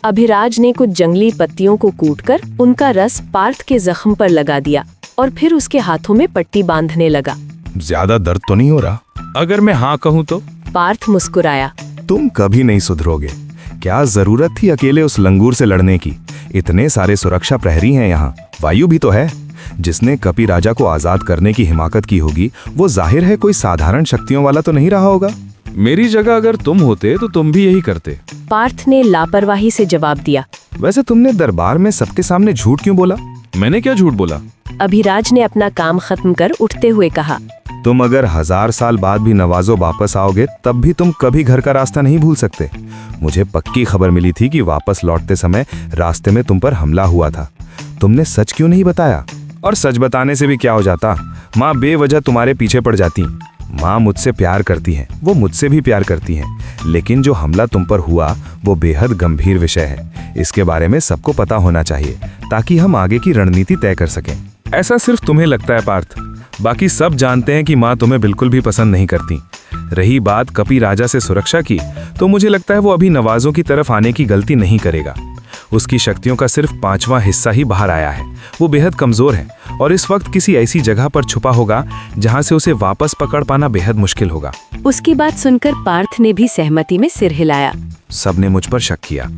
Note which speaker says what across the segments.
Speaker 1: अभिराज ने कुछ जंगली पत्तियों को कूटकर उनका रस पार्थ के जख्म पर लगा दिया और फिर उसके हाथों में पट्टी बांधने लगा।
Speaker 2: ज्यादा दर्द तो नहीं हो रहा?
Speaker 3: अगर मैं हाँ कहूँ तो?
Speaker 1: पार्थ मुस्कुराया।
Speaker 2: तुम कभी नहीं सुधरोगे। क्या जरूरत थी अकेले उस लंगूर से लड़ने की? इतने सारे सुरक्षा प्रहरी हैं यहाँ। वायु भी तो है। जिसने कपि राजा को आजाद करने की हिमाकत की होगी वो जाहिर है कोई साधारण शक्तियों वाला तो नहीं रहा होगा।
Speaker 3: मेरी जगह अगर तुम होते तो तुम भी यही करते।
Speaker 1: पार्थ ने लापरवाही से जवाब दिया।
Speaker 2: वैसे तुमने दरबार में सबके सामने झूठ क्यों बोला?
Speaker 3: मैंने क्या झूठ बोला?
Speaker 1: अभिराज ने अपना काम खत्म कर उठते हुए कहा।
Speaker 2: तुम अगर 1000 साल बाद भी नवाजो वापस आओगे तब भी तुम कभी घर का रास्ता नहीं भूल सकते। मुझे पक्की खबर मिली थी कि वापस लौटते समय रास्ते में तुम पर हमला हुआ था। तुमने सच क्यों नहीं बताया? और सच बताने से भी क्या हो जाता? माँ बेवजह तुम्हारे पीछे पड़ जाती। माँ मुझसे प्यार करती हैं, वो मुझसे भी प्यार करती हैं, लेकिन जो हमला तुम पर हुआ वो बेहद गंभीर विषय है। इसके बारे में सबको पता होना चाहिए ताकि हम आगे की रणनीति तय कर सकें।
Speaker 3: ऐसा सिर्फ तुम्हें लगता है पार्थ, बाकी सब जानते हैं कि माँ तुम्हें बिल्कुल भी पसंद नहीं करती। रही बात कपि राजा से सुरक्षा की, तो मुझे लगता है वो अभी नवाजों की तरफ आने की गलती नहीं करेगा। उसकी शक्तियों का सिर्फ 5वां हिस्सा ही बाहर आया है। वो बेहद कमजोर है और इस वक्त किसी ऐसी जगह पर छुपा होगा जहां से उसे वापस पकड़ पाना बेहद मुश्किल होगा।
Speaker 1: उसकी बात सुनकर पार्थ ने भी सहमति में सिर हिलाया।
Speaker 2: सबने मुझ पर शक किया।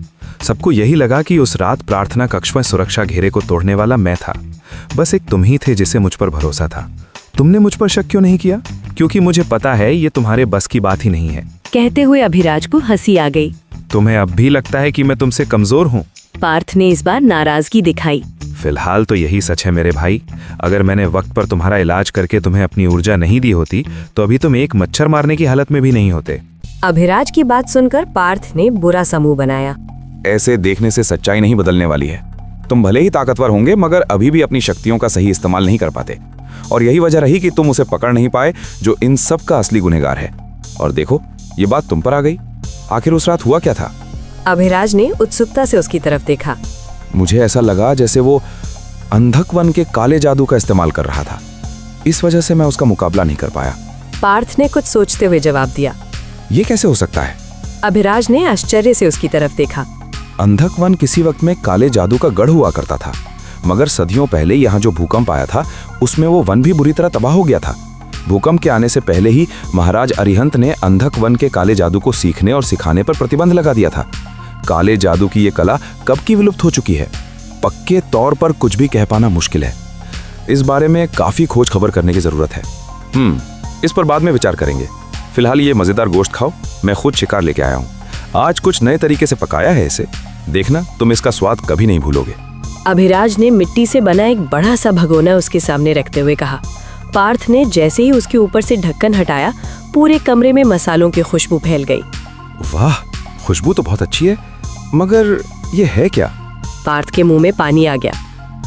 Speaker 2: सबको यही लगा कि उस रात प्रार्थना कक्ष में सुरक्षा घेरे को तोड़ने वाला मैं था। बस एक तुम ही थे जिसे मुझ पर भरोसा था। तुमने मुझ पर शक क्यों नहीं किया? क्योंकि मुझे पता है ये तुम्हारे बस की बात ही नहीं है।
Speaker 1: कहते हुए अभिराज को हंसी आ गई।
Speaker 2: तुम्हें अब भी लगता है कि मैं तुमसे कमजोर हूँ?
Speaker 1: पार्थ ने इस बार नाराजगी दिखाई।
Speaker 2: फिलहाल तो यही सच है मेरे भाई। अगर मैंने वक्त पर तुम्हारा इलाज करके तुम्हें अपनी ऊर्जा नहीं दी होती तो अभी तुम एक मच्छर मारने की हालत में भी नहीं होते।
Speaker 1: अभिराज की बात सुनकर पार्थ ने बुरा समूह बनाया।
Speaker 4: ऐसे देखने से सच्चाई नहीं बदलने वाली है। तुम भले ही ताकतवर होंगे मगर अभी भी अपनी शक्तियों का सही इस्तेमाल नहीं कर पाते, और यही वजह रही कि तुम उसे पकड़ नहीं पाए जो इन सब का असली गुनहगार है। और देखो ये बात तुम पर आ गई। आखिर उस रात हुआ क्या था?
Speaker 1: अभिराज ने उत्सुकता से उसकी तरफ देखा।
Speaker 4: मुझे ऐसा लगा जैसे वो अंधक वन के काले जादू का इस्तेमाल कर रहा था। इस वजह से मैं उसका मुकाबला नहीं कर पाया।
Speaker 1: पार्थ ने कुछ सोचते हुए जवाब दिया।
Speaker 4: ये कैसे हो सकता है?
Speaker 1: अभिराज ने आश्चर्य से उसकी तरफ देखा।
Speaker 4: अंधक वन किसी वक्त में काले जादू का गढ़ हुआ करता था, मगर सदियों पहले यहाँ जो भूकंप आया था उसमें वो वन भी बुरी तरह तबाह हो गया था। भूकंप के आने से पहले ही महाराज अरिहंत ने अंधक वन के काले जादू को सीखने और सिखाने पर प्रतिबंध लगा दिया था। काले जादू की ये कला कब की विलुप्त हो चुकी है, पक्के तौर पर कुछ भी कह पाना मुश्किल है। इस बारे में काफी खोज खबर करने की जरूरत है। इस पर बाद में विचार करेंगे। फिलहाल ये मजेदार गोश्त खाओ, मैं खुद शिकार लेके आया हूँ। आज कुछ नए तरीके से पकाया है इसे, देखना तुम इसका स्वाद कभी नहीं भूलोगे।
Speaker 1: अभिराज ने मिट्टी से बना एक बड़ा सा भगोना उसके सामने रखते हुए कहा। पार्थ ने जैसे ही उसके ऊपर से ढक्कन हटाया, पूरे कमरे में मसालों की खुशबू फैल गई।
Speaker 4: वाह, खुशबू तो बहुत अच्छी है, मगर ये है क्या?
Speaker 1: पार्थ के मुंह में पानी आ गया।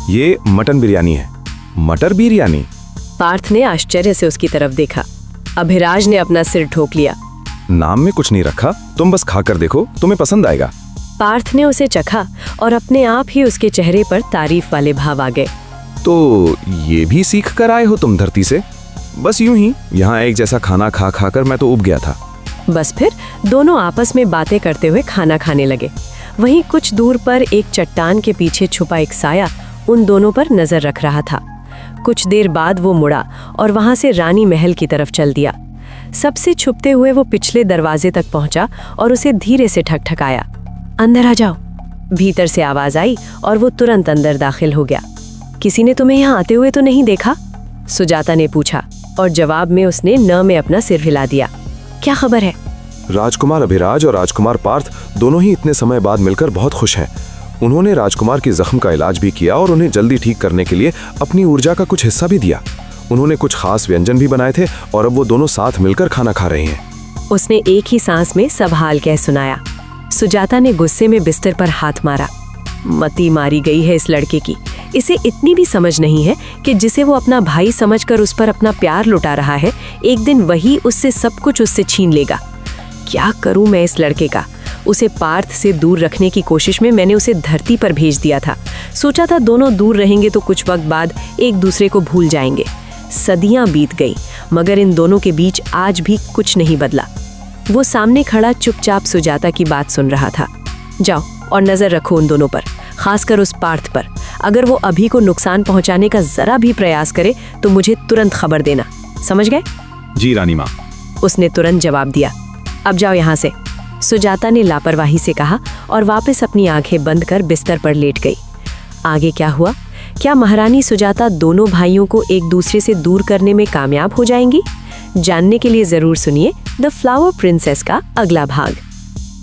Speaker 4: ये मटन बिरयानी है। मटर बिरयानी?
Speaker 1: पार्थ ने आश्चर्य से उसकी तरफ देखा। अभिराज ने अपना सिर ठोक लिया।
Speaker 4: नाम में कुछ नहीं रखा, तुम बस खाकर देखो, तुम्हें पसंद आएगा।
Speaker 1: पार्थ ने उसे चखा और अपने आप ही उसके चेहरे पर तारीफ वाले भाव आ गए।
Speaker 4: तो ये भी सीख कर आए हो तुम धरती से? बस यूं ही यहाँ एक जैसा खाना खा खाकर मैं तो उब गया था।
Speaker 1: बस फिर दोनों आपस में बातें करते हुए खाना खाने लगे। वहीं कुछ दूर पर एक चट्टान के पीछे छुपा एक साया उन दोनों पर नजर रख रहा था। कुछ देर बाद वो मुड़ा और वहां से रानी महल की तरफ चल दिया। सबसे छुपते हुए वो पिछले दरवाजे तक पहुंचा और उसे धीरे से ठकठकाया। अंदर आ जाओ। भीतर से आवाज आई और वो तुरंत अंदर दाखिल हो गया। किसी ने तुम्हें यहाँ आते हुए तो नहीं देखा? सुजाता ने पूछा और जवाब में उसने न में अपना सिर हिला दिया। क्या खबर है?
Speaker 4: राजकुमार अभिराज और राजकुमार पार्थ दोनों ही इतने समय बाद मिलकर बहुत खुश हैं। उन्होंने राजकुमार की जख्म का इलाज भी किया और उन्हें जल्दी ठीक करने के लिए अपनी ऊर्जा का कुछ हिस्सा भी दिया। उन्होंने कुछ खास व्यंजन भी बनाए थे और अब वो दोनों साथ मिलकर खाना खा रहे हैं।
Speaker 1: उसने एक ही सांस में सब हाल कह सुनाया। सुजाता ने गुस्से में बिस्तर पर हाथ मारा। मती मारी गई है इस लड़के की। इसे इतनी भी समझ नहीं है कि जिसे वो अपना भाई समझकर उस पर अपना प्यार लुटा रहा है, एक दिन वही उससे सब कुछ उससे छीन लेगा। क्या करूं मैं इस लड़के का? उसे पार्थ से दूर रखने की कोशिश में मैंने उसे धरती पर भेज दिया था। सोचा था दोनों दूर रहेंगे तो कुछ वक्त बाद एक दूसरे को भूल जाएंगे। सदियां बीत गई मगर इन दोनों के बीच आज भी कुछ नहीं बदला। वो सामने खड़ा चुपचाप सुजाता की बात सुन रहा था। जाओ और नजर रखो उन दोनों पर, खासकर उस पार्थ पर। अगर वो अभी को नुकसान पहुंचाने का जरा भी प्रयास करे तो मुझे तुरंत खबर देना, समझ गए?
Speaker 2: जी रानी माँ।
Speaker 1: उसने तुरंत जवाब दिया। अब जाओ यहाँ से, सुजाता ने लापरवाही से कहा और वापस अपनी आंखें बंद कर बिस्तर पर लेट गई। आगे क्या हुआ? क्या महारानी सुजाता दोनों भाइयों को एक दूसरे से दूर करने में कामयाब हो जाएंगी? जानने के लिए जरूर सुनिए द फ्लावर प्रिंसेस का अगला भाग।